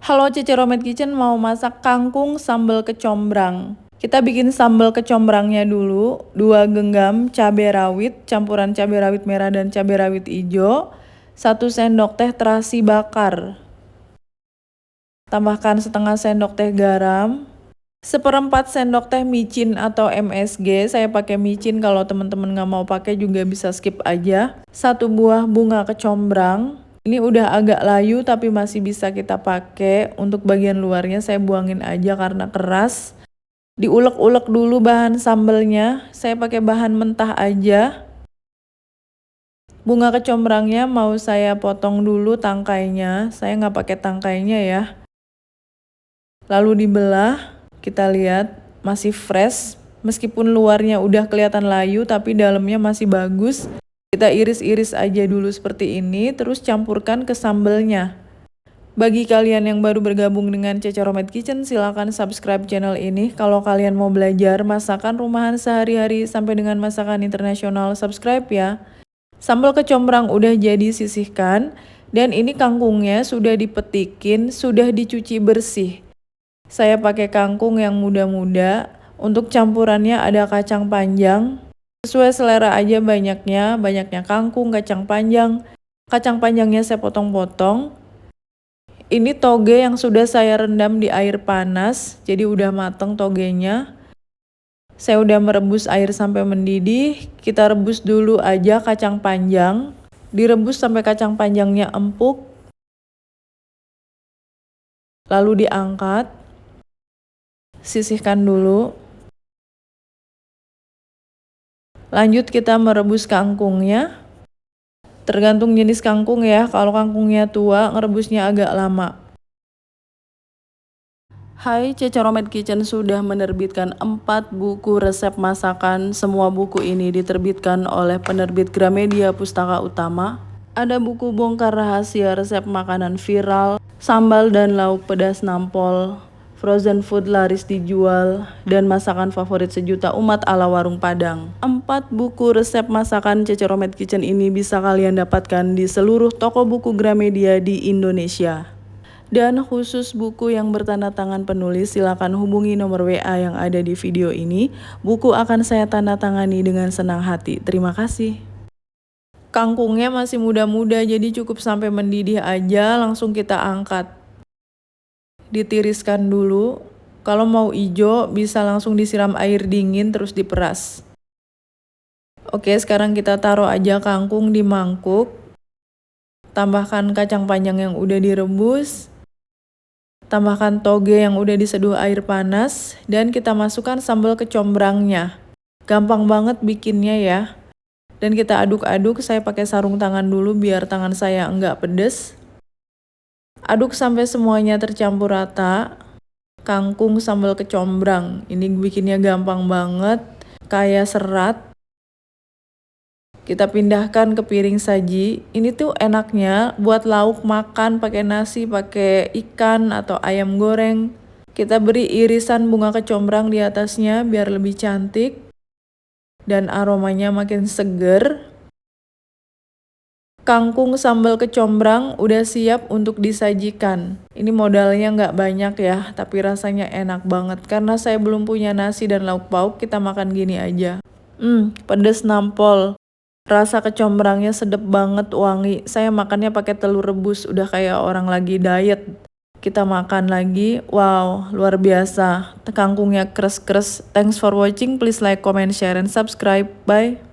Halo Cece Romet Kitchen, mau masak kangkung sambal kecombrang. Kita bikin sambal kecombrangnya dulu. 2 genggam cabai rawit, campuran cabai rawit merah dan cabai rawit hijau. 1 sendok teh terasi bakar. Tambahkan setengah sendok teh garam. 1/4 sendok teh micin atau MSG. Saya pakai micin, kalau teman-teman nggak mau pakai juga bisa skip aja. 1 buah bunga kecombrang. Ini udah agak layu tapi masih bisa kita pakai. Untuk bagian luarnya saya buangin aja karena keras. Diulek-ulek dulu bahan sambelnya. Saya pakai bahan mentah aja. Bunga kecombrangnya mau saya potong dulu tangkainya. Saya nggak pakai tangkainya ya. Lalu dibelah. Kita lihat masih fresh. Meskipun luarnya udah kelihatan layu tapi dalamnya masih bagus. Kita iris-iris aja dulu seperti ini, terus campurkan ke sambelnya. Bagi kalian yang baru bergabung dengan Cece Romet Kitchen, silahkan subscribe channel ini. Kalau kalian mau belajar masakan rumahan sehari-hari sampai dengan masakan internasional, subscribe ya. Sambal kecombrang udah jadi, sisihkan. Dan ini kangkungnya sudah dipetikin, sudah dicuci bersih. Saya pakai kangkung yang muda-muda. Untuk campurannya ada kacang panjang. Sesuai selera aja banyaknya kangkung, kacang panjang. Kacang panjangnya saya potong-potong. Ini toge yang sudah saya rendam di air panas, jadi udah mateng togenya. Saya udah merebus air sampai mendidih. Kita rebus dulu aja kacang panjang. Direbus sampai kacang panjangnya empuk. Lalu diangkat. Sisihkan dulu. Lanjut kita merebus kangkungnya. Tergantung jenis kangkung ya, kalau kangkungnya tua ngerebusnya agak lama. Hai, Cece Romet Kitchen sudah menerbitkan 4 buku resep masakan. Semua buku ini diterbitkan oleh penerbit Gramedia Pustaka Utama. Ada buku bongkar rahasia resep makanan viral, sambal dan lauk pedas nampol, frozen food laris dijual, dan masakan favorit sejuta umat ala warung Padang. 4 buku resep masakan Cece Romet Kitchen ini bisa kalian dapatkan di seluruh toko buku Gramedia di Indonesia. Dan khusus buku yang bertanda tangan penulis, silakan hubungi nomor WA yang ada di video ini. Buku akan saya tanda tangani dengan senang hati. Terima kasih. Kangkungnya masih muda-muda, jadi cukup sampai mendidih aja, langsung kita angkat. Ditiriskan dulu. Kalau mau ijo bisa langsung disiram air dingin terus diperas. Oke, sekarang kita taruh aja kangkung di mangkuk. Tambahkan kacang panjang yang udah direbus. Tambahkan toge yang udah diseduh air panas. Dan kita masukkan sambal kecombrangnya. Gampang banget bikinnya ya. Dan kita aduk-aduk, saya pakai sarung tangan dulu biar tangan saya enggak pedes. Aduk sampai semuanya tercampur rata. Kangkung sambal kecombrang. Ini bikinnya gampang banget. Kayak serat. Kita pindahkan ke piring saji. Ini tuh enaknya buat lauk makan pakai nasi, pakai ikan atau ayam goreng. Kita beri irisan bunga kecombrang di atasnya biar lebih cantik. Dan aromanya makin seger. Kangkung sambal kecombrang udah siap untuk disajikan. Ini modalnya nggak banyak ya, tapi rasanya enak banget. Karena saya belum punya nasi dan lauk pauk, kita makan gini aja. Pedes nampol. Rasa kecombrangnya sedep banget, wangi. Saya makannya pakai telur rebus, udah kayak orang lagi diet. Kita makan lagi. Wow, luar biasa. Kangkungnya kres-kres. Thanks for watching. Please like, comment, share, and subscribe. Bye.